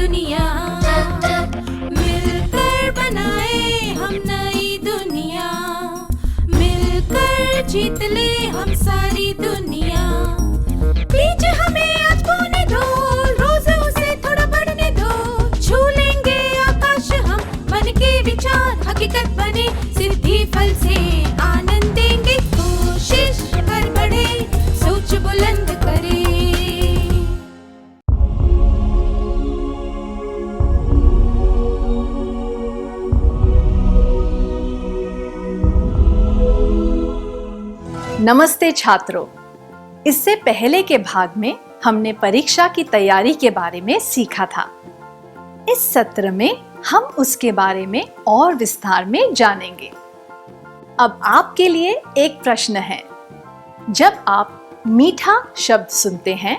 दुनिया, मिलकर बनाए हम नई दुनिया, मिलकर जीत ले हम सारी दुनिया। बीच हमें आज बोने दो, रोज उसे थोड़ा बढ़ने दो, छू लेंगे आकाश हम, मन के विचार हकीकत बने, सिद्धि फल से आनंद देंगे, कोशिश कर बढ़े, सोच बुलंद करे। नमस्ते छात्रों, इससे पहले के भाग में हमने परीक्षा की तैयारी के बारे में सीखा था। इस सत्र में हम उसके बारे में और विस्तार में जानेंगे। अब आपके लिए एक प्रश्न है। जब आप मीठा शब्द सुनते हैं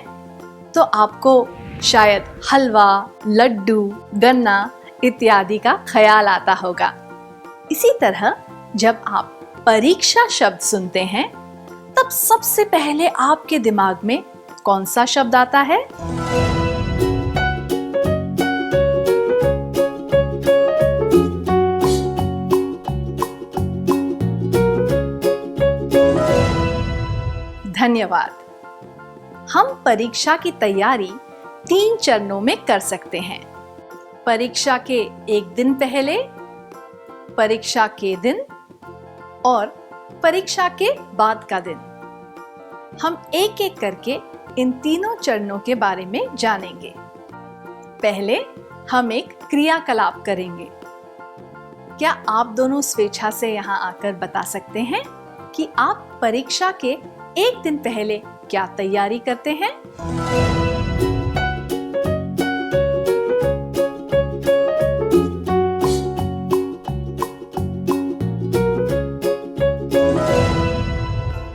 तो आपको शायद हलवा, लड्डू, गन्ना इत्यादि का ख्याल आता होगा। इसी तरह जब आप परीक्षा शब्द सुनते हैं तब सबसे पहले आपके दिमाग में कौन सा शब्द आता है? धन्यवाद। हम परीक्षा की तैयारी 3 चरणों में कर सकते हैं। परीक्षा के एक दिन पहले, परीक्षा के दिन और परीक्षा के बाद का दिन। हम एक एक करके इन तीनों चरणों के बारे में जानेंगे। पहले हम एक क्रियाकलाप करेंगे। क्या आप दोनों स्वेच्छा से यहाँ आकर बता सकते हैं कि आप परीक्षा के एक दिन पहले क्या तैयारी करते हैं?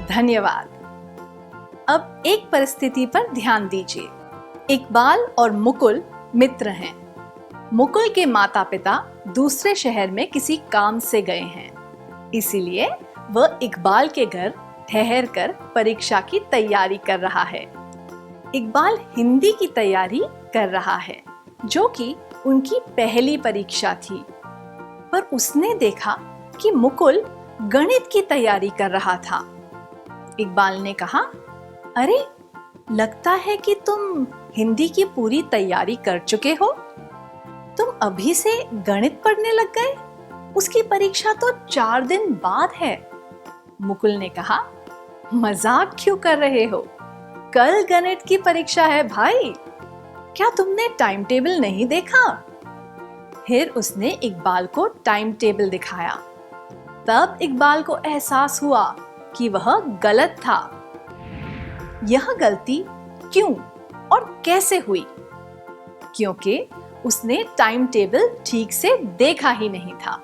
धन्यवाद। अब एक परिस्थिति पर ध्यान दीजिए। इकबाल और मुकुल मित्र हैं। मुकुल के माता पिता दूसरे शहर में किसी काम से गए हैं, इसीलिए वह इकबाल के घर ठहर कर परीक्षा की तैयारी कर रहा है। इकबाल हिंदी की तैयारी कर रहा है, जो कि उनकी पहली परीक्षा थी। पर उसने देखा कि मुकुल गणित की तैयारी कर रहा था। इकबाल ने कहा, अरे लगता है कि तुम हिंदी की पूरी तैयारी कर चुके हो। तुम अभी से गणित पढ़ने लग गए? उसकी परीक्षा तो 4 दिन बाद है। मुकुल ने कहा, मजाक क्यों कर रहे हो? कल गणित की परीक्षा है भाई। क्या तुमने टाइम टेबल नहीं देखा? फिर उसने इकबाल को टाइम टेबल दिखाया। तब इकबाल को एहसास हुआ कि वह गलत था। यह गलती क्यों और कैसे हुई? क्योंकि उसने टाइम टेबल ठीक से देखा ही नहीं था।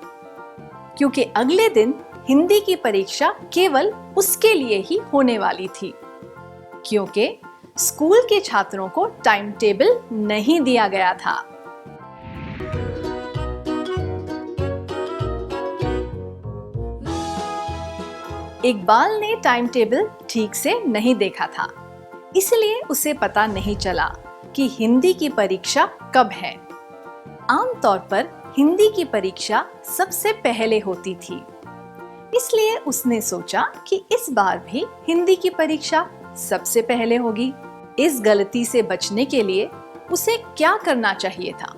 क्योंकि अगले दिन हिंदी की परीक्षा केवल उसके लिए ही होने वाली थी। क्योंकि स्कूल के छात्रों को टाइम टेबल नहीं दिया गया था। इकबाल ने टाइम टेबल ठीक से नहीं देखा था, इसलिए उसे पता नहीं चला कि हिंदी की परीक्षा कब है। आमतौर पर हिंदी की परीक्षा सबसे पहले होती थी, इसलिए उसने सोचा कि इस बार भी हिंदी की परीक्षा सबसे पहले होगी। इस गलती से बचने के लिए उसे क्या करना चाहिए था?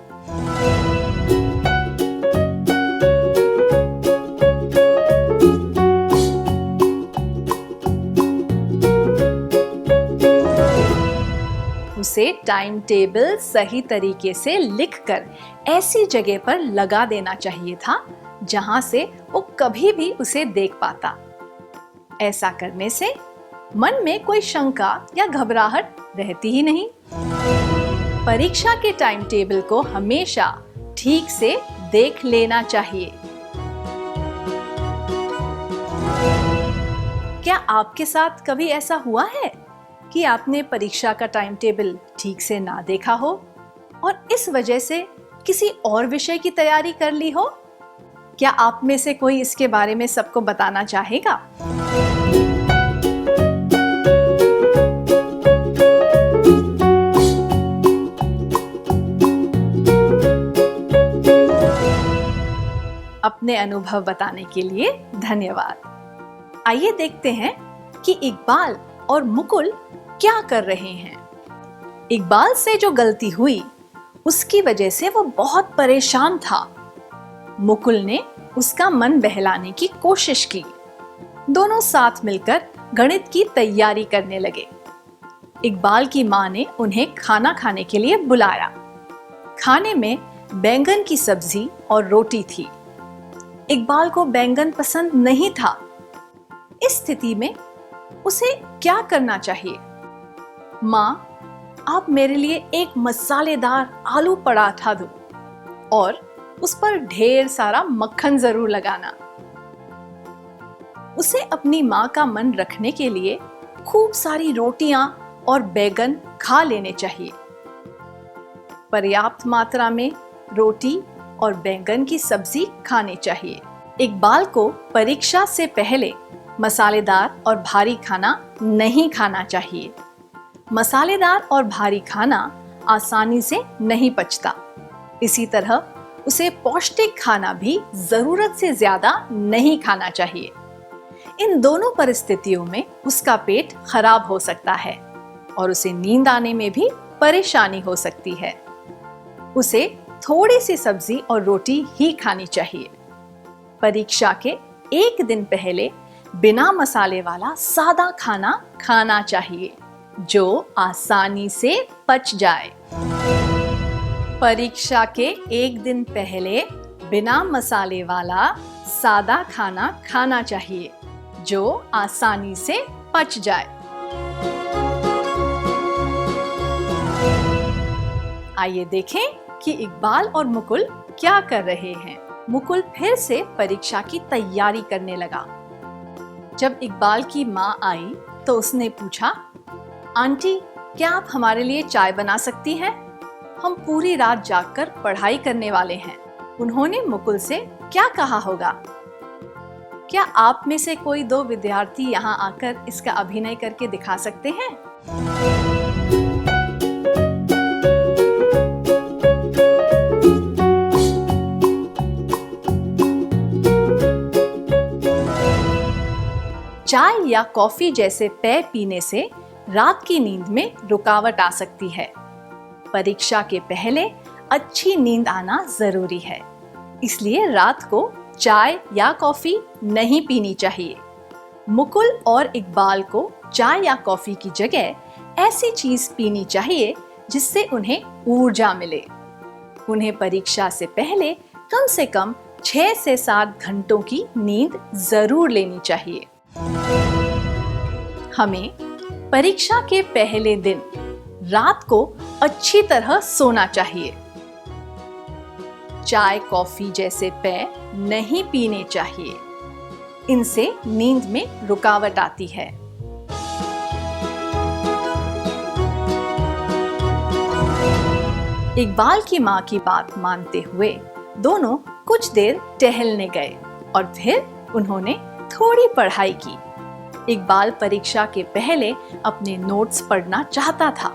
उसे टाइम टेबल सही तरीके से लिखकर ऐसी जगह पर लगा देना चाहिए था जहां से वो कभी भी उसे देख पाता। ऐसा करने से मन में कोई शंका या घबराहट रहती ही नहीं। परीक्षा के टाइम टेबल को हमेशा ठीक से देख लेना चाहिए। क्या आपके साथ कभी ऐसा हुआ है कि आपने परीक्षा का टाइम टेबल ठीक से ना देखा हो और इस वजह से किसी और विषय की तैयारी कर ली हो? क्या आप में से कोई इसके बारे में सबको बताना चाहेगा? अपने अनुभव बताने के लिए धन्यवाद। आइए देखते हैं कि इकबाल और मुकुल क्या कर रहे हैं। इकबाल से जो गलती हुई उसकी वजह से वो बहुत परेशान था। मुकुल ने उसका मन बहलाने की कोशिश की। दोनों साथ मिलकर गणित की तैयारी करने लगे। इकबाल की माँ ने उन्हें खाना खाने के लिए बुलाया। खाने में बैंगन की सब्जी और रोटी थी। इकबाल को बैंगन पसंद नहीं था। इस स्थिति में उसे क्या करना चाहिए? माँ, आप मेरे लिए एक मसालेदार आलू पराठा दो और उस पर ढेर सारा मक्खन जरूर लगाना। उसे अपनी माँ का मन रखने के लिए खूब सारी रोटियां और बैंगन खा लेने चाहिए। पर्याप्त मात्रा में रोटी और बैंगन की सब्जी खानी चाहिए। इकबाल को परीक्षा से पहले मसालेदार और भारी खाना नहीं खाना चाहिए। मसालेदार और भारी खाना आसानी से नहीं पचता। इसी तरह उसे पौष्टिक खाना भी जरूरत से ज्यादा नहीं खाना चाहिए। इन दोनों परिस्थितियों में उसका पेट खराब हो सकता है और उसे नींद आने में भी परेशानी हो सकती है। उसे थोड़ी सी सब्जी और रोटी ही खानी चाहिए। परीक्षा के एक दिन पहले बिना मसाले वाला सादा खाना खाना चाहिए जो आसानी से पच जाए। परीक्षा के एक दिन पहले बिना मसाले वाला सादा खाना खाना चाहिए जो आसानी से पच जाए। आइए देखें कि इकबाल और मुकुल क्या कर रहे हैं। मुकुल फिर से परीक्षा की तैयारी करने लगा। जब इकबाल की माँ आई तो उसने पूछा, आंटी, क्या आप हमारे लिए चाय बना सकती हैं? हम पूरी रात जागकर पढ़ाई करने वाले हैं। उन्होंने मुकुल से क्या कहा होगा? क्या आप में से कोई दो विद्यार्थी यहाँ आकर इसका अभिनय करके दिखा सकते हैं? चाय या कॉफी जैसे पेय पीने से रात की नींद में रुकावट आ सकती है। परीक्षा के पहले अच्छी नींद आना जरूरी है, इसलिए रात को चाय या कॉफी नहीं पीनी चाहिए। मुकुल और इकबाल को चाय या कॉफी की जगह ऐसी चीज पीनी चाहिए जिससे उन्हें ऊर्जा मिले। उन्हें परीक्षा से पहले कम से कम 6 से 7 घंटों की नींद जरूर लेनी चाहिए। हमें परीक्षा के पहले दिन रात को अच्छी तरह सोना चाहिए। चाय कॉफी जैसे पेय नहीं पीने चाहिए। इनसे नींद में रुकावट आती है। इकबाल की माँ की बात मानते हुए दोनों कुछ देर टहलने गए और फिर उन्होंने थोड़ी पढ़ाई की। इकबाल परीक्षा के पहले अपने नोट्स पढ़ना चाहता था।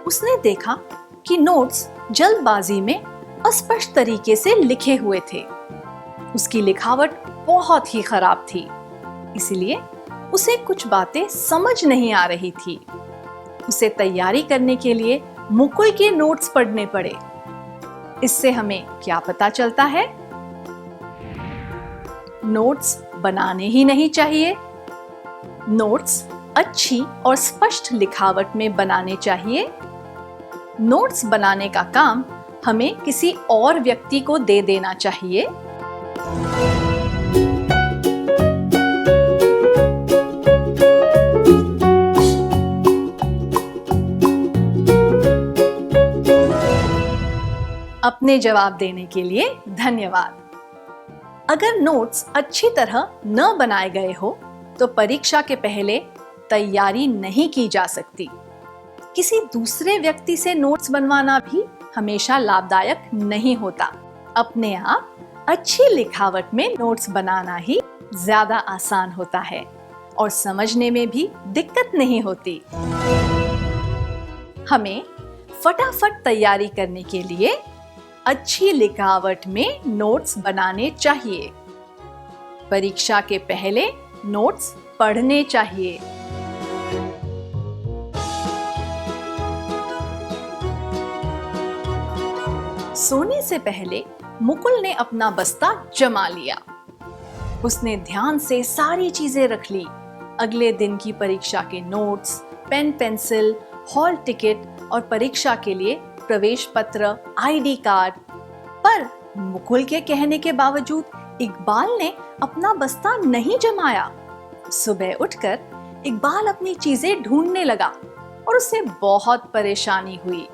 उसने देखा कि नोट्स जल्दबाजी में अस्पष्ट तरीके से लिखे हुए थे। उसकी लिखावट बहुत ही खराब थी, इसलिए उसे कुछ बातें समझ नहीं आ रही थी। उसे तैयारी करने के लिए मुकुल के नोट्स पढ़ने पड़े। इससे हमें क्या पता चलता है? नोट्स बनाने ही नहीं चाहिए। नोट्स अच्छी और स्पष्ट लिखावट में बनाने चाहिए। नोट्स बनाने का काम हमें किसी और व्यक्ति को दे देना चाहिए। अपने जवाब देने के लिए धन्यवाद। अगर नोट्स अच्छी तरह न बनाए गए हो तो परीक्षा के पहले तैयारी नहीं की जा सकती। किसी दूसरे व्यक्ति से नोट्स बनवाना भी हमेशा लाभदायक नहीं होता। अपने आप अच्छी लिखावट में नोट्स बनाना ही ज्यादा आसान होता है और समझने में भी दिक्कत नहीं होती। हमें फटाफट तैयारी करने के लिए अच्छी लिखावट में नोट्स बनाने चाहिए। परीक्षा के पहले नोट्स पढ़ने चाहिए। सोने से पहले मुकुल ने अपना बस्ता जमा लिया। उसने ध्यान से सारी चीजें रख ली। अगले दिन की परीक्षा के notes, pen pencil, hall ticket और परीक्षा के लिए प्रवेश पत्र, आईडी कार्ड। पर मुकुल के कहने के बावजूद इकबाल ने अपना बस्ता नहीं जमाया। सुबह उठकर इकबाल अपनी चीजें ढूंढने लगा और उसे बहुत परेशानी हुई।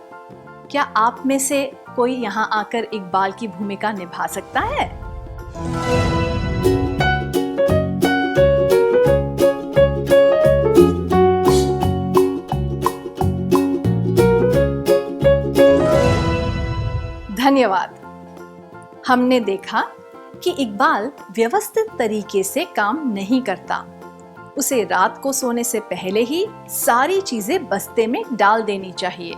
क्या आप में से कोई यहाँ आकर इकबाल की भूमिका निभा सकता है? धन्यवाद। हमने देखा कि इकबाल व्यवस्थित तरीके से काम नहीं करता। उसे रात को सोने से पहले ही सारी चीजें बस्ते में डाल देनी चाहिए।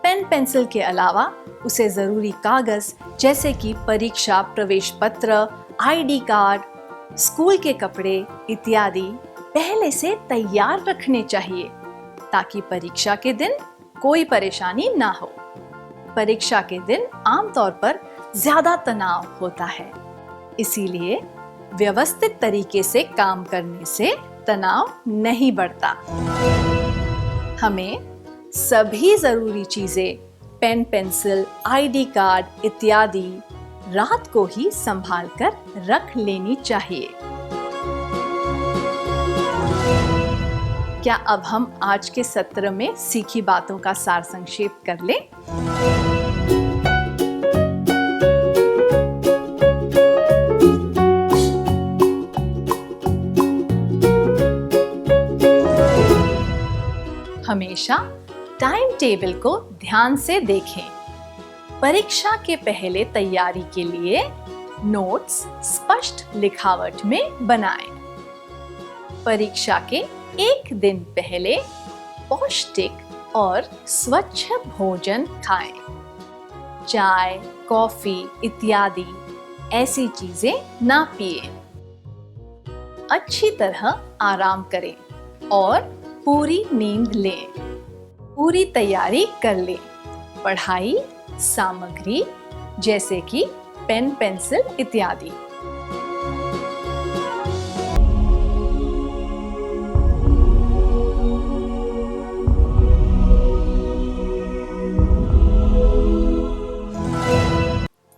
पेन पेंसिल के अलावा उसे जरूरी कागज जैसे कि परीक्षा प्रवेश पत्र, आईडी कार्ड, स्कूल के कपड़े इत्यादि पहले से तैयार रखने चाहिए ताकि परीक्षा के दिन कोई परेशानी ना हो। परीक्षा के दिन आमतौर पर ज्यादा तनाव होता है, इसीलिए व्यवस्थित तरीके से काम करने से तनाव नहीं बढ़ता। हमें सभी जरूरी चीजें, पेन पेंसिल, आईडी कार्ड इत्यादि रात को ही संभाल कर रख लेनी चाहिए। क्या अब हम आज के सत्र में सीखी बातों का सार संक्षेप कर लें? हमेशा टाइम टेबल को ध्यान से देखें। परीक्षा के पहले तैयारी के लिए नोट्स स्पष्ट लिखावट में बनाएं। परीक्षा के एक दिन पहले पौष्टिक और स्वच्छ भोजन खाएं। चाय, कॉफी इत्यादि ऐसी चीजें ना पिएं। अच्छी तरह आराम करें और पूरी नींद लें। पूरी तैयारी कर लें। पढ़ाई सामग्री जैसे कि पेन पेंसिल इत्यादि।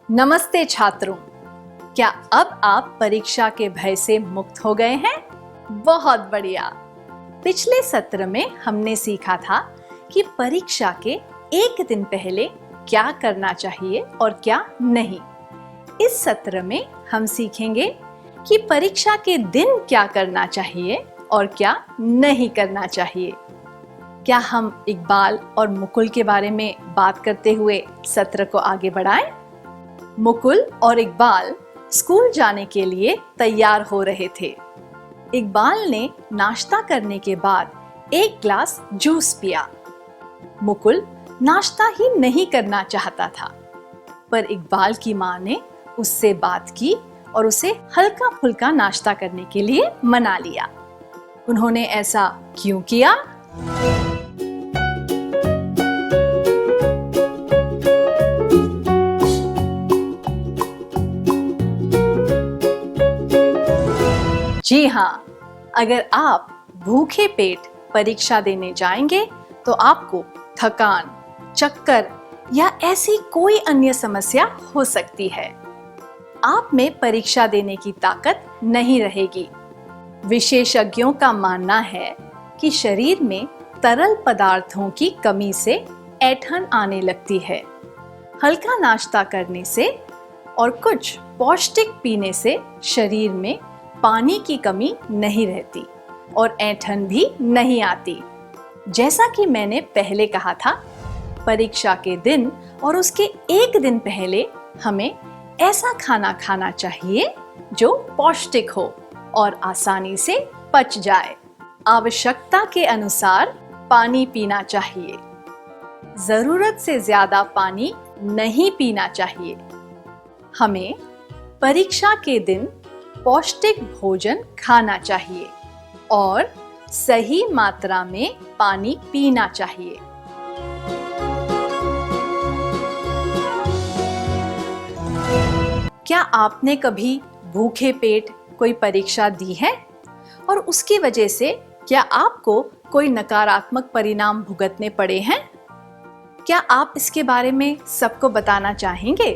नमस्ते छात्रों, क्या अब आप परीक्षा के भय से मुक्त हो गए हैं? बहुत बढ़िया। पिछले सत्र में हमने सीखा था कि परीक्षा के एक दिन पहले क्या करना चाहिए और क्या नहीं। इस सत्र में हम सीखेंगे कि परीक्षा के दिन क्या करना चाहिए और क्या नहीं करना चाहिए। क्या हम इकबाल और मुकुल के बारे में बात करते हुए सत्र को आगे बढ़ाएं? मुकुल और इकबाल स्कूल जाने के लिए तैयार हो रहे थे। इकबाल ने नाश्ता करने के बाद एक ग्लास जूस पिया। मुकुल नाश्ता ही नहीं करना चाहता था, पर इकबाल की माँ ने उससे बात की और उसे हल्का फुल्का नाश्ता करने के लिए मना लिया। उन्होंने ऐसा क्यों किया? जी हाँ, अगर आप भूखे पेट परीक्षा देने जाएंगे तो आपको थकान, चक्कर या ऐसी कोई अन्य समस्या हो सकती है। आप में परीक्षा देने की ताकत नहीं रहेगी। विशेषज्ञों का मानना है कि शरीर में तरल पदार्थों की कमी से ऐंठन आने लगती है। हल्का नाश्ता करने से और कुछ पौष्टिक पीने से शरीर में पानी की कमी नहीं रहती और ऐंठन भी नहीं आती। जैसा कि मैंने पहले कहा था, परीक्षा के दिन और उसके एक दिन पहले हमें ऐसा खाना खाना चाहिए जो पौष्टिक हो और आसानी से पच जाए। आवश्यकता के अनुसार पानी पीना चाहिए। जरूरत से ज्यादा पानी नहीं पीना चाहिए। हमें परीक्षा के दिन पौष्टिक भोजन खाना चाहिए और सही मात्रा में पानी पीना चाहिए। क्या आपने कभी भूखे पेट कोई परीक्षा दी है और उसकी वजह से क्या आपको कोई नकारात्मक परिणाम भुगतने पड़े हैं? क्या आप इसके बारे में सबको बताना चाहेंगे?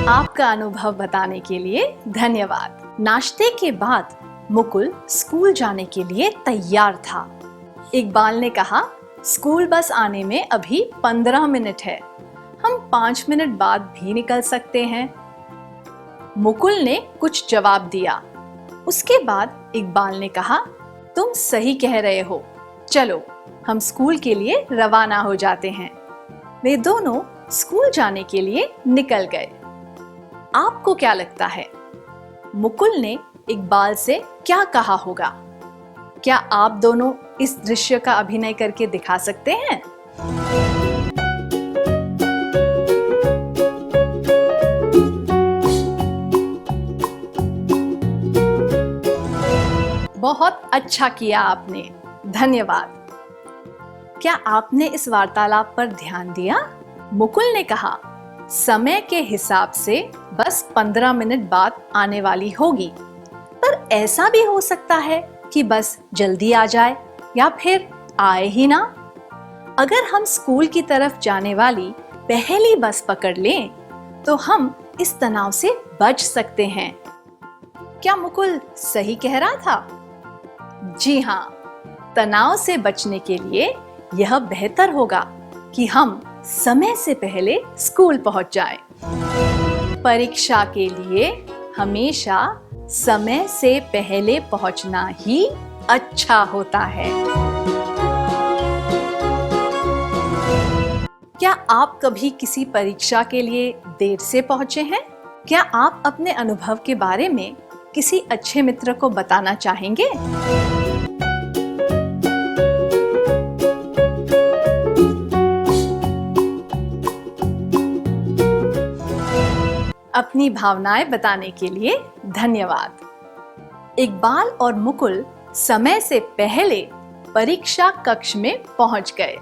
आपका अनुभव बताने के लिए धन्यवाद। नाश्ते के बाद मुकुल स्कूल जाने के लिए तैयार था। इकबाल ने कहा, स्कूल बस आने में अभी 15 मिनट है, हम 5 मिनट बाद भी निकल सकते हैं। मुकुल ने कुछ जवाब दिया। उसके बाद इकबाल ने कहा, तुम सही कह रहे हो, चलो हम स्कूल के लिए रवाना हो जाते हैं। वे दोनों स्कूल जाने के लिए निकल गए। आपको क्या लगता है, मुकुल ने इकबाल से क्या कहा होगा? क्या आप दोनों इस दृश्य का अभिनय करके दिखा सकते हैं? बहुत अच्छा किया आपने, धन्यवाद। क्या आपने इस वार्तालाप पर ध्यान दिया? मुकुल ने कहा, समय के हिसाब से बस 15 मिनट बाद आने वाली होगी, पर ऐसा भी हो सकता है कि बस जल्दी आ जाए या फिर आए ही ना। अगर हम स्कूल की तरफ जाने वाली पहली बस पकड़ लें तो हम इस तनाव से बच सकते हैं। क्या मुकुल सही कह रहा था? जी हाँ, तनाव से बचने के लिए यह बेहतर होगा कि हम समय से पहले स्कूल पहुंच जाएं। परीक्षा के लिए हमेशा समय से पहले पहुंचना ही अच्छा होता है। क्या आप कभी किसी परीक्षा के लिए देर से पहुंचे हैं? क्या आप अपने अनुभव के बारे में किसी अच्छे मित्र को बताना चाहेंगे? अपनी भावनाएं बताने के लिए धन्यवाद। इकबाल और मुकुल समय से पहले परीक्षा कक्ष में पहुंच गए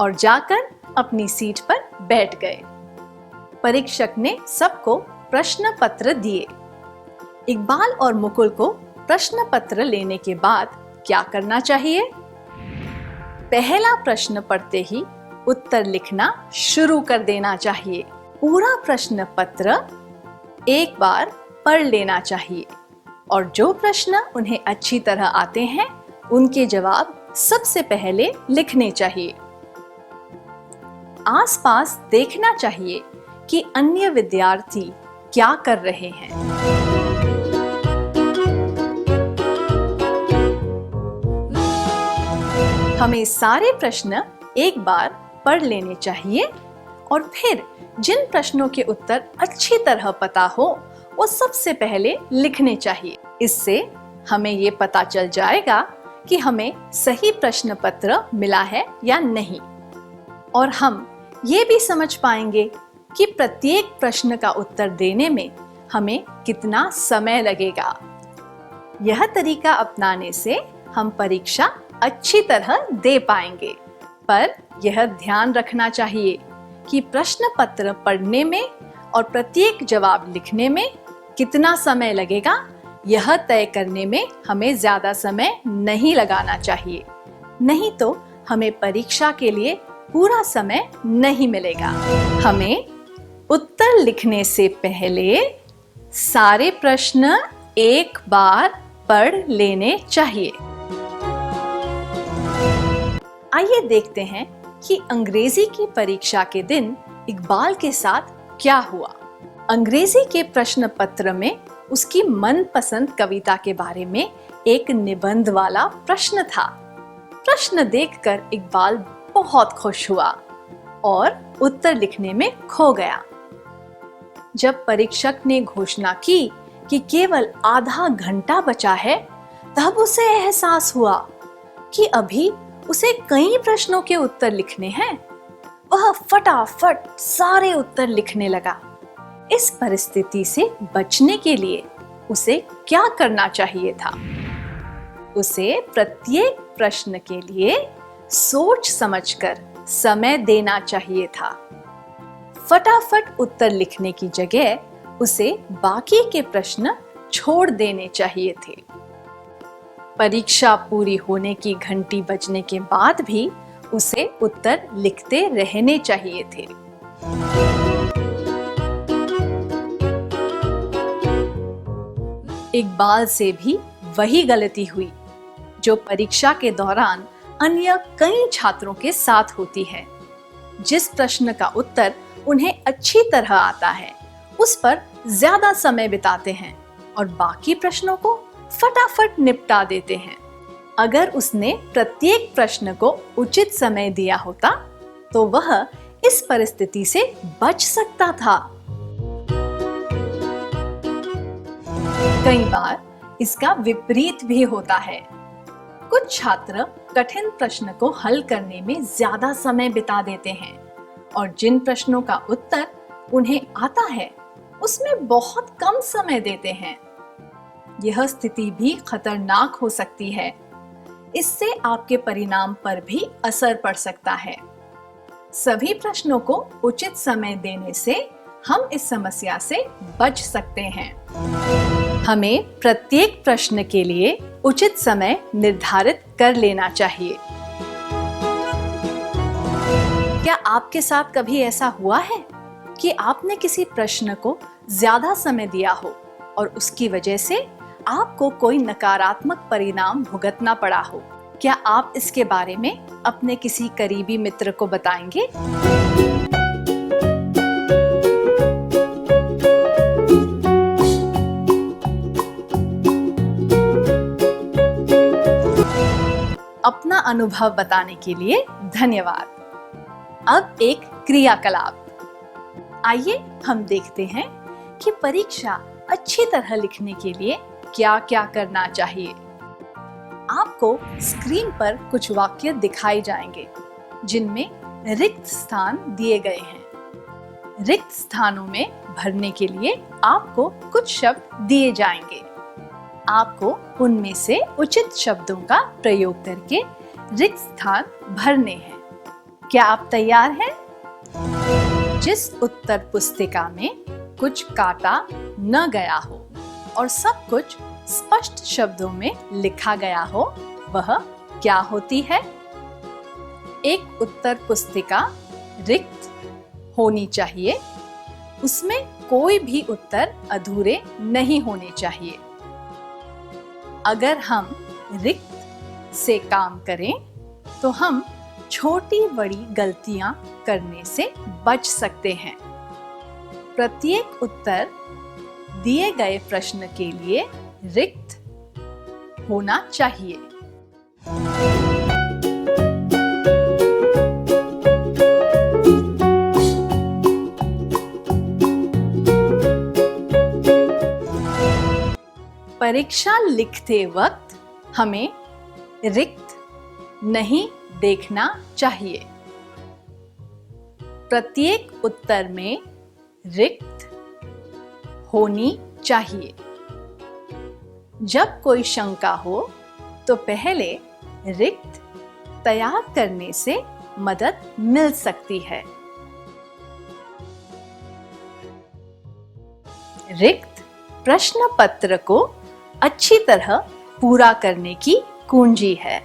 और जाकर अपनी सीट पर बैठ गए। परीक्षक ने सबको प्रश्न पत्र दिए। इकबाल और मुकुल को प्रश्न पत्र लेने के बाद क्या करना चाहिए? पहला प्रश्न पढ़ते ही उत्तर लिखना शुरू कर देना चाहिए। पूरा प्रश्न पत्र एक बार पढ़ लेना चाहिए और जो प्रश्न उन्हें अच्छी तरह आते हैं उनके जवाब सबसे पहले लिखने चाहिए। आसपास देखना चाहिए कि अन्य विद्यार्थी क्या कर रहे हैं। हमें सारे प्रश्न एक बार पढ़ लेने चाहिए और फिर जिन प्रश्नों के उत्तर अच्छी तरह पता हो वो सबसे पहले लिखने चाहिए। इससे हमें ये पता चल जाएगा कि हमें सही प्रश्न पत्र मिला है या नहीं, और हम ये भी समझ पाएंगे कि प्रत्येक प्रश्न का उत्तर देने में हमें कितना समय लगेगा। यह तरीका अपनाने से हम परीक्षा अच्छी तरह दे पाएंगे, पर यह ध्यान रखना चाहिए कि प्रश्न पत्र पढ़ने में और प्रत्येक जवाब लिखने में कितना समय लगेगा, यह तय करने में हमें ज्यादा समय नहीं लगाना चाहिए, नहीं तो हमें परीक्षा के लिए पूरा समय नहीं मिलेगा। हमें उत्तर लिखने से पहले सारे प्रश्न एक बार पढ़ लेने चाहिए। आइए देखते हैं कि अंग्रेजी की परीक्षा के दिन इकबाल के साथ क्या हुआ। अंग्रेजी के प्रश्न पत्र में उसकी मनपसंद कविता के बारे में एक निबंध वाला प्रश्न था। प्रश्न देखकर इकबाल बहुत खुश हुआ और उत्तर लिखने में खो गया। जब परीक्षक ने घोषणा की कि केवल आधा घंटा बचा है, तब उसे एहसास हुआ कि अभी उसे कई प्रश्नों के उत्तर लिखने हैं। वह फटाफट सारे उत्तर लिखने लगा। इस परिस्थिति से बचने के लिए उसे क्या करना चाहिए था? उसे प्रत्येक प्रश्न के लिए सोच समझकर समय देना चाहिए था। फटाफट उत्तर लिखने की जगह उसे बाकी के प्रश्न छोड़ देने चाहिए थे। परीक्षा पूरी होने की घंटी बजने के बाद भी उसे उत्तर लिखते रहने चाहिए थे। इकबाल से भी वही गलती हुई जो परीक्षा के दौरान अन्य कई छात्रों के साथ होती है। जिस प्रश्न का उत्तर उन्हें अच्छी तरह आता है, उस पर ज्यादा समय बिताते हैं और बाकी प्रश्नों को फटाफट निपटा देते हैं। अगर उसने प्रत्येक प्रश्न को उचित समय दिया होता, तो वह इस परिस्थिति से बच सकता था। कई बार इसका विपरीत भी होता है। कुछ छात्र कठिन प्रश्न को हल करने में ज्यादा समय बिता देते हैं और जिन प्रश्नों का उत्तर उन्हें आता है, उसमें बहुत कम समय देते हैं। यह स्थिति भी खतरनाक हो सकती है। इससे आपके परिणाम पर भी असर पड़ सकता है। सभी प्रश्नों को उचित समय देने से हम इस समस्या से बच सकते हैं। हमें प्रत्येक प्रश्न के लिए उचित समय निर्धारित कर लेना चाहिए। क्या आपके साथ कभी ऐसा हुआ है कि आपने किसी प्रश्न को ज्यादा समय दिया हो और उसकी वजह से आपको कोई नकारात्मक परिणाम भुगतना पड़ा हो? क्या आप इसके बारे में अपने किसी करीबी मित्र को बताएंगे? अपना अनुभव बताने के लिए धन्यवाद। अब एक क्रियाकलाप। आइए हम देखते हैं कि परीक्षा अच्छी तरह लिखने के लिए क्या क्या करना चाहिए। आपको स्क्रीन पर कुछ वाक्य दिखाए जाएंगे जिनमें रिक्त स्थान दिए गए हैं। रिक्त स्थानों में भरने के लिए आपको कुछ शब्द दिए जाएंगे। आपको उनमें से उचित शब्दों का प्रयोग करके रिक्त स्थान भरने हैं। क्या आप तैयार हैं? जिस उत्तर पुस्तिका में कुछ काटा न गया हो और सब कुछ स्पष्ट शब्दों में लिखा गया हो, वह क्या होती है? एक उत्तर पुस्तिका रिक्त होनी चाहिए। उसमें कोई भी उत्तर अधूरे नहीं होने चाहिए। अगर हम रिक्त से काम करें तो हम छोटी बड़ी गलतियां करने से बच सकते हैं। प्रत्येक उत्तर दिए गए प्रश्न के लिए रिक्त होना चाहिए। परीक्षा लिखते वक्त हमें रिक्त नहीं देखना चाहिए। प्रत्येक उत्तर में रिक्त होनी चाहिए। जब कोई शंका हो तो पहले रिक्त तैयार करने से मदद मिल सकती है। रिक्त प्रश्न पत्र को अच्छी तरह पूरा करने की कुंजी है।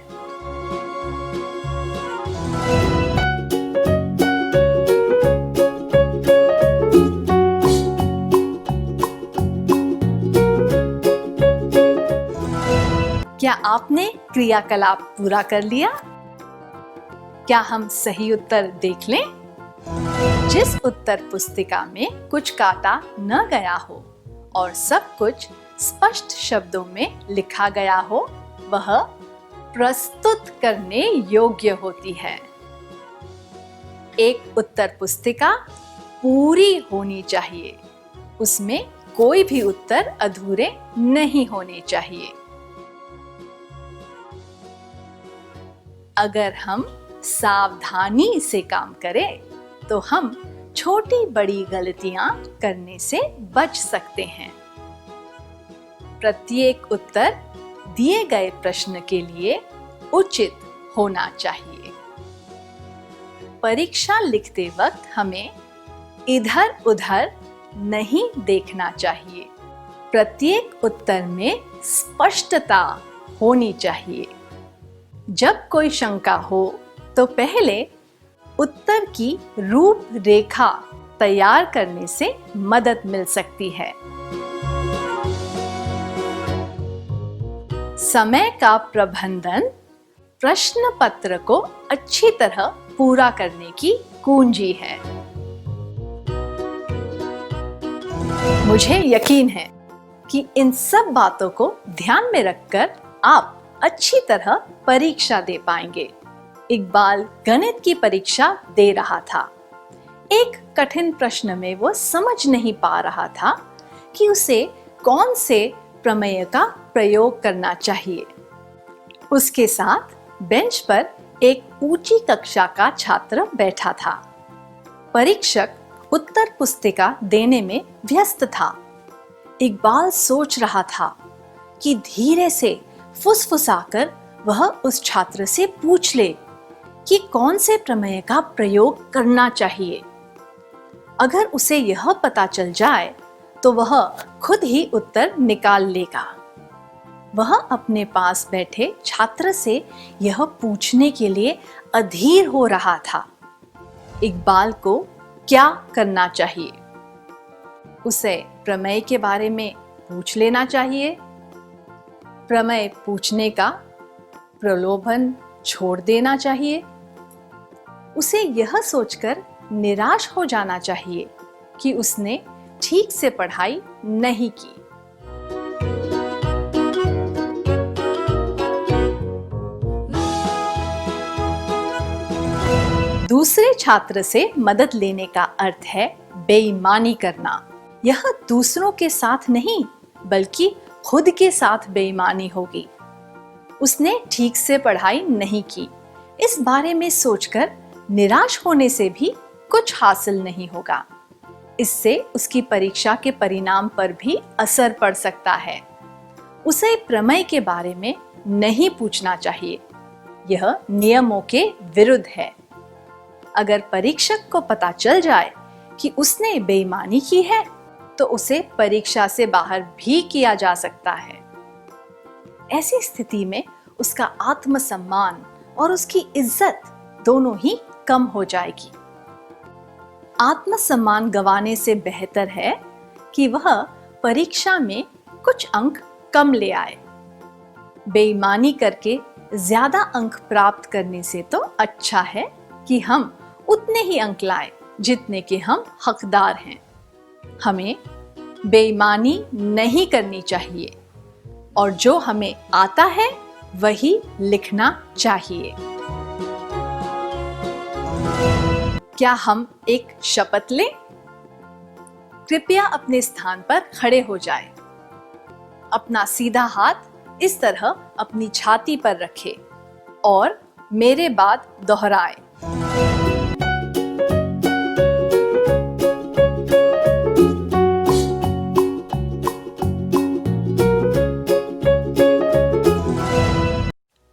क्या आपने क्रियाकलाप पूरा कर लिया? क्या हम सही उत्तर देख लें? जिस उत्तर पुस्तिका में कुछ काटा न गया हो और सब कुछ स्पष्ट शब्दों में लिखा गया हो, वह प्रस्तुत करने योग्य होती है। एक उत्तर पुस्तिका पूरी होनी चाहिए। उसमें कोई भी उत्तर अधूरे नहीं होने चाहिए। अगर हम सावधानी से काम करें तो हम छोटी बड़ी गलतियां करने से बच सकते हैं। प्रत्येक उत्तर दिए गए प्रश्न के लिए उचित होना चाहिए। परीक्षा लिखते वक्त हमें इधर उधर नहीं देखना चाहिए। प्रत्येक उत्तर में स्पष्टता होनी चाहिए। जब कोई शंका हो तो पहले उत्तर की रूपरेखा तैयार करने से मदद मिल सकती है। समय का प्रबंधन प्रश्न पत्र को अच्छी तरह पूरा करने की कुंजी है। मुझे यकीन है कि इन सब बातों को ध्यान में रखकर आप अच्छी तरह परीक्षा दे पाएंगे। इकबाल गणित की परीक्षा दे रहा था। एक कठिन प्रश्न में वो समझ नहीं पा रहा था कि उसे कौन से प्रमेय का प्रयोग करना चाहिए। उसके साथ बेंच पर एक ऊंची कक्षा का छात्र बैठा था। परीक्षक उत्तर पुस्तिका देने में व्यस्त था। इकबाल सोच रहा था कि धीरे से फुसफुसाकर वह उस छात्र से पूछ ले कि कौन से प्रमेय का प्रयोग करना चाहिए। अगर उसे यह पता चल जाए तो वह खुद ही उत्तर निकाल लेगा। वह अपने पास बैठे छात्र से यह पूछने के लिए अधीर हो रहा था। इकबाल को क्या करना चाहिए? उसे प्रमेय के बारे में पूछ लेना चाहिए, प्रमेय पूछने का प्रलोभन छोड़ देना चाहिए, उसे यह सोचकर निराश हो जाना चाहिए कि उसने ठीक से पढ़ाई नहीं की। दूसरे छात्र से मदद लेने का अर्थ है बेईमानी करना। यह दूसरों के साथ नहीं बल्कि खुद के साथ बेईमानी होगी। उसने ठीक से पढ़ाई नहीं की, इस बारे में सोचकर निराश होने से भी कुछ हासिल नहीं होगा। इससे उसकी परीक्षा के परिणाम पर भी असर पड़ सकता है। उसे प्रमेय के बारे में नहीं पूछना चाहिए, यह नियमों के विरुद्ध है। अगर परीक्षक को पता चल जाए कि उसने बेईमानी की है तो उसे परीक्षा से बाहर भी किया जा सकता है। ऐसी स्थिति में उसका आत्मसम्मान और उसकी इज्जत दोनों ही कम हो जाएगी। आत्मसम्मान गंवाने से बेहतर है कि वह परीक्षा में कुछ अंक कम ले आए। बेईमानी करके ज्यादा अंक प्राप्त करने से तो अच्छा है कि हम उतने ही अंक लाएं जितने के हम हकदार हैं। हमें बेईमानी नहीं करनी चाहिए और जो हमें आता है वही लिखना चाहिए। क्या हम एक शपथ लें? कृपया अपने स्थान पर खड़े हो जाएं। अपना सीधा हाथ इस तरह अपनी छाती पर रखें और मेरे बाद दोहराएं।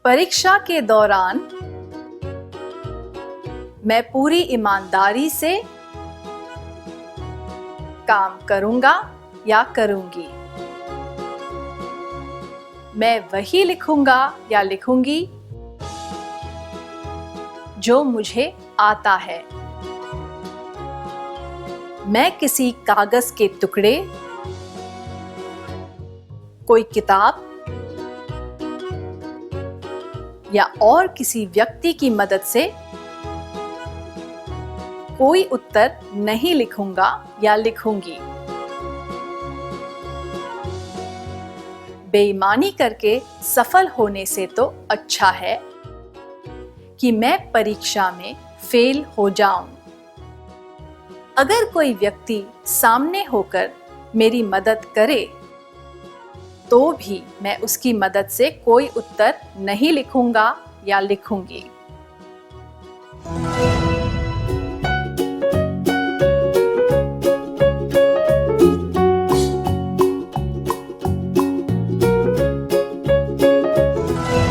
परीक्षा के दौरान मैं पूरी ईमानदारी से काम करूंगा या करूंगी। मैं वही लिखूंगा या लिखूंगी जो मुझे आता है। मैं किसी कागज के टुकड़े, कोई किताब या और किसी व्यक्ति की मदद से कोई उत्तर नहीं लिखूंगा या लिखूंगी। बेईमानी करके सफल होने से तो अच्छा है कि मैं परीक्षा में फेल हो जाऊं। अगर कोई व्यक्ति सामने होकर मेरी मदद करे, तो भी मैं उसकी मदद से कोई उत्तर नहीं लिखूंगा या लिखूंगी।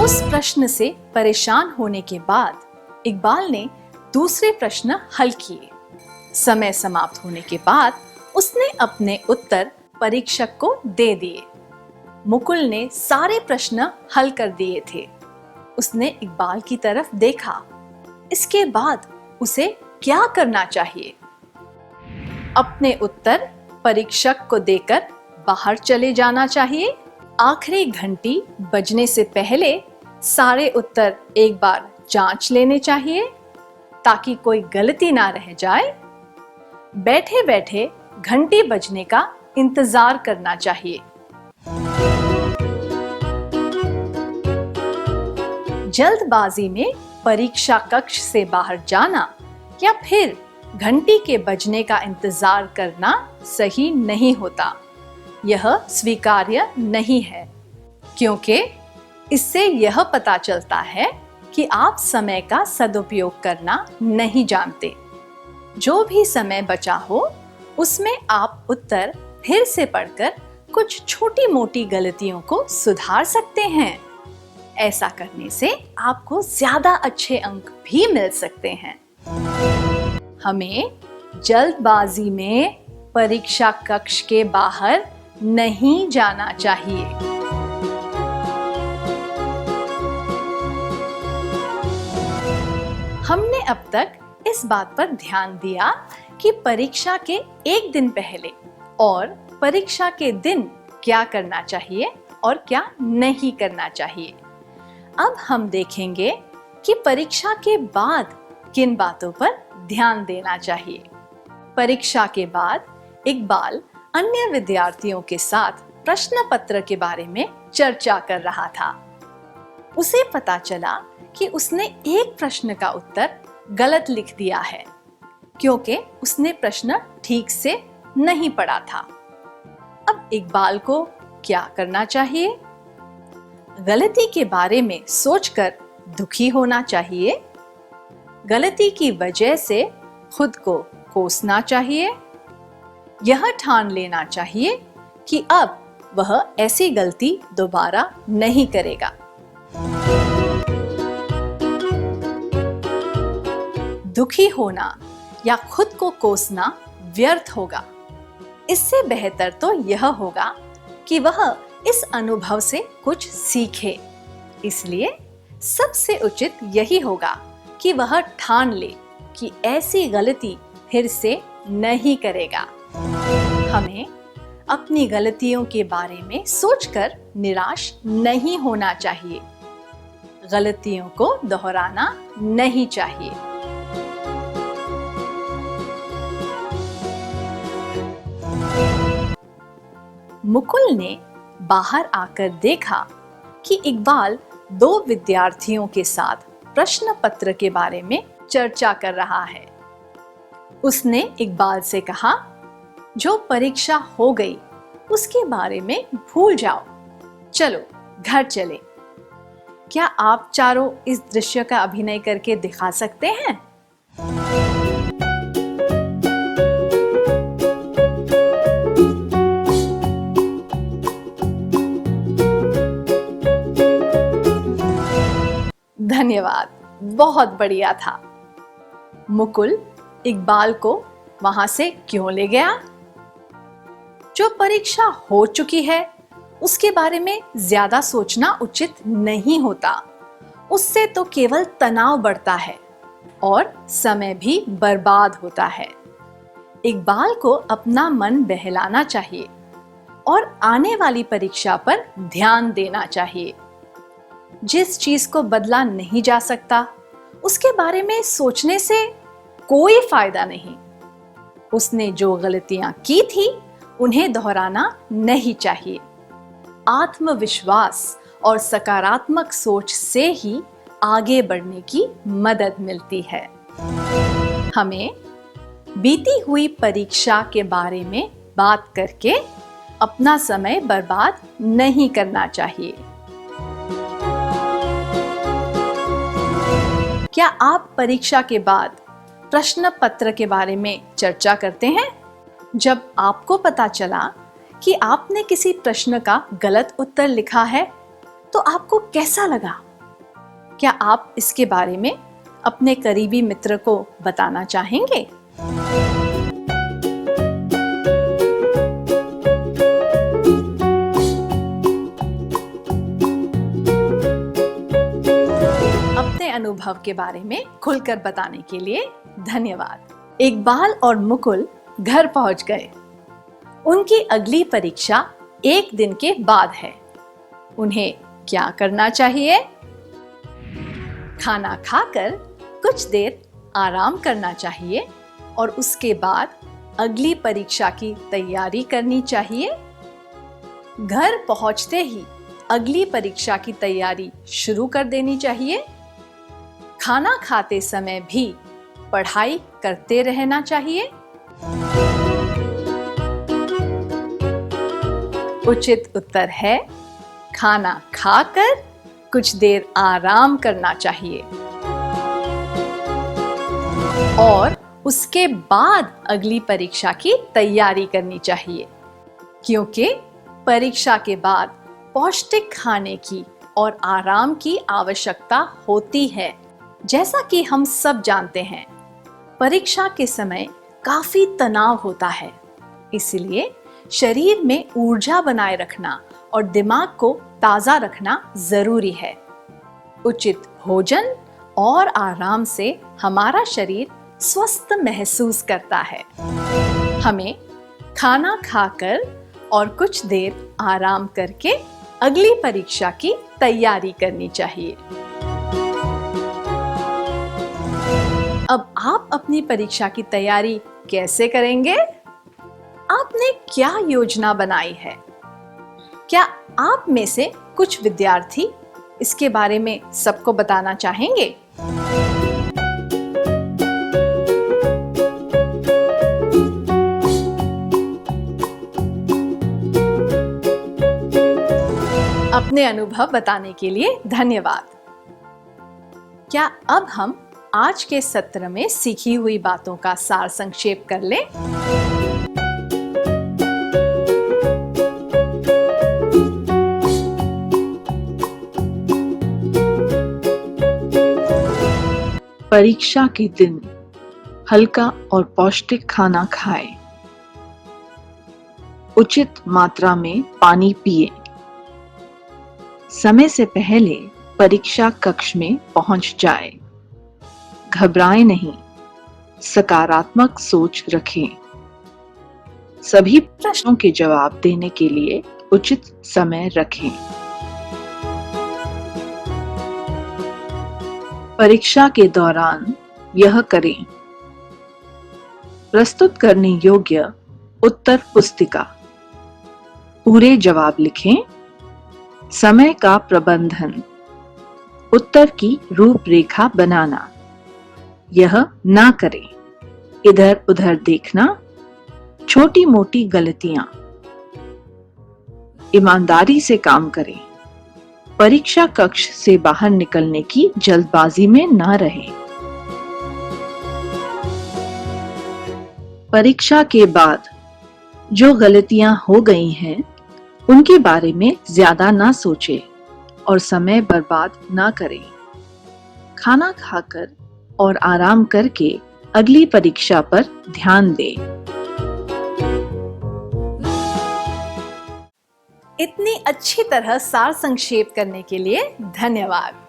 उस प्रश्न से परेशान होने के बाद इकबाल ने दूसरे प्रश्न हल किए। समय समाप्त होने के बाद उसने अपने उत्तर परीक्षक को दे दिए। मुकुल ने सारे प्रश्न हल कर दिए थे। उसने इकबाल की तरफ देखा। इसके बाद उसे क्या करना चाहिए? अपने उत्तर परीक्षक को देकर बाहर चले जाना चाहिए। आखिरी घंटी बजने से पहले सारे उत्तर एक बार जांच लेने चाहिए ताकि कोई गलती ना रह जाए। बैठे बैठे घंटी बजने का इंतजार करना चाहिए। जल्दबाजी में परीक्षा कक्ष से बाहर जाना या फिर घंटी के बजने का इंतजार करना सही नहीं होता। यह स्वीकार्य नहीं है, क्योंकि इससे यह पता चलता है कि आप समय का सदुपयोग करना नहीं जानते। जो भी समय बचा हो उसमें आप उत्तर फिर से पढ़कर कुछ छोटी मोटी गलतियों को सुधार सकते हैं। ऐसा करने से आपको ज्यादा अच्छे अंक भी मिल सकते हैं। हमें जल्दबाजी में परीक्षा कक्ष के बाहर नहीं जाना चाहिए। हमने अब तक इस बात पर ध्यान दिया कि परीक्षा के एक दिन पहले और परीक्षा के दिन क्या करना चाहिए और क्या नहीं करना चाहिए। अब हम देखेंगे कि परीक्षा के बाद किन बातों पर ध्यान देना चाहिए। परीक्षा के बाद इकबाल अन्य विद्यार्थियों के साथ प्रश्न पत्र के बारे में चर्चा कर रहा था। उसे पता चला कि उसने एक प्रश्न का उत्तर गलत लिख दिया है, क्योंकि उसने प्रश्न ठीक से नहीं पढ़ा था। अब इकबाल को क्या करना चाहिए? गलती के बारे में सोचकर दुखी होना चाहिए, गलती की वजह से खुद को कोसना चाहिए, यह ठान लेना चाहिए कि अब वह ऐसी गलती दोबारा नहीं करेगा। दुखी होना या खुद को कोसना व्यर्थ होगा। इससे बेहतर तो यह होगा कि वह इस अनुभव से कुछ सीखे। इसलिए सबसे उचित यही होगा कि वह ठान ले कि ऐसी गलती फिर से नहीं करेगा। हमें अपनी गलतियों के बारे में सोचकर निराश नहीं होना चाहिए। गलतियों को दोहराना नहीं चाहिए। मुकुल ने बाहर आकर देखा कि इकबाल दो विद्यार्थियों के साथ प्रश्न पत्र के बारे में चर्चा कर रहा है। उसने इकबाल से कहा, जो परीक्षा हो गई उसके बारे में भूल जाओ, चलो घर चले। क्या आप चारों इस दृश्य का अभिनय करके दिखा सकते हैं? धन्यवाद, बहुत बढ़िया था। मुकुल इकबाल को वहां से क्यों ले गया? जो परीक्षा हो चुकी है उसके बारे में ज्यादा सोचना उचित नहीं होता। उससे तो केवल तनाव बढ़ता है और समय भी बर्बाद होता है। इकबाल को अपना मन बहलाना चाहिए और आने वाली परीक्षा पर ध्यान देना चाहिए। जिस चीज को बदला नहीं जा सकता उसके बारे में सोचने से कोई फायदा नहीं। उसने जो गलतियां की थी उन्हें दोहराना नहीं चाहिए। आत्मविश्वास और सकारात्मक सोच से ही आगे बढ़ने की मदद मिलती है। हमें बीती हुई परीक्षा के बारे में बात करके अपना समय बर्बाद नहीं करना चाहिए। क्या आप परीक्षा के बाद प्रश्न पत्र के बारे में चर्चा करते हैं? जब आपको पता चला कि आपने किसी प्रश्न का गलत उत्तर लिखा है, तो आपको कैसा लगा? क्या आप इसके बारे में अपने करीबी मित्र को बताना चाहेंगे? अपने अनुभव के बारे में खुलकर बताने के लिए धन्यवाद। इकबाल और मुकुल घर पहुंच गए। उनकी अगली परीक्षा एक दिन के बाद है। उन्हें क्या करना चाहिए? खाना खाकर कुछ देर आराम करना चाहिए और उसके बाद अगली परीक्षा की तैयारी करनी चाहिए। घर पहुंचते ही अगली परीक्षा की तैयारी शुरू कर देनी चाहिए। खाना खाते समय भी पढ़ाई करते रहना चाहिए। उचित उत्तर है खाना खाकर कुछ देर आराम करना चाहिए और उसके बाद अगली परीक्षा की तैयारी करनी चाहिए, क्योंकि परीक्षा के बाद पौष्टिक खाने की और आराम की आवश्यकता होती है। जैसा कि हम सब जानते हैं, परीक्षा के समय काफी तनाव होता है, इसलिए शरीर में ऊर्जा बनाए रखना और दिमाग को ताजा रखना जरूरी है। उचित भोजन और आराम से हमारा शरीर स्वस्थ महसूस करता है। हमें खाना खाकर और कुछ देर आराम करके अगली परीक्षा की तैयारी करनी चाहिए। अब आप अपनी परीक्षा की तैयारी कैसे करेंगे? आपने क्या योजना बनाई है? क्या आप में से कुछ विद्यार्थी इसके बारे में सबको बताना चाहेंगे? अपने अनुभव बताने के लिए धन्यवाद। क्या अब हम आज के सत्र में सीखी हुई बातों का सार संक्षेप कर लें? परीक्षा के दिन हल्का और पौष्टिक खाना खाएं। उचित मात्रा में पानी पिएं। समय से पहले परीक्षा कक्ष में पहुंच जाएं। घबराएं नहीं, सकारात्मक सोच रखें। सभी प्रश्नों के जवाब देने के लिए उचित समय रखें। परीक्षा के दौरान यह करें: प्रस्तुत करने योग्य उत्तर पुस्तिका, पूरे जवाब लिखें, समय का प्रबंधन, उत्तर की रूपरेखा बनाना, यह ना करें, इधर उधर देखना, छोटी मोटी गलतियां, ईमानदारी से काम करें, परीक्षा कक्ष से बाहर निकलने की जल्दबाजी में ना रहें। परीक्षा के बाद जो गलतियां हो गई हैं, उनके बारे में ज्यादा ना सोचें और समय बर्बाद ना करें। खाना खाकर और आराम करके अगली परीक्षा पर ध्यान दें। इतनी अच्छी तरह सार संक्षेप करने के लिए धन्यवाद।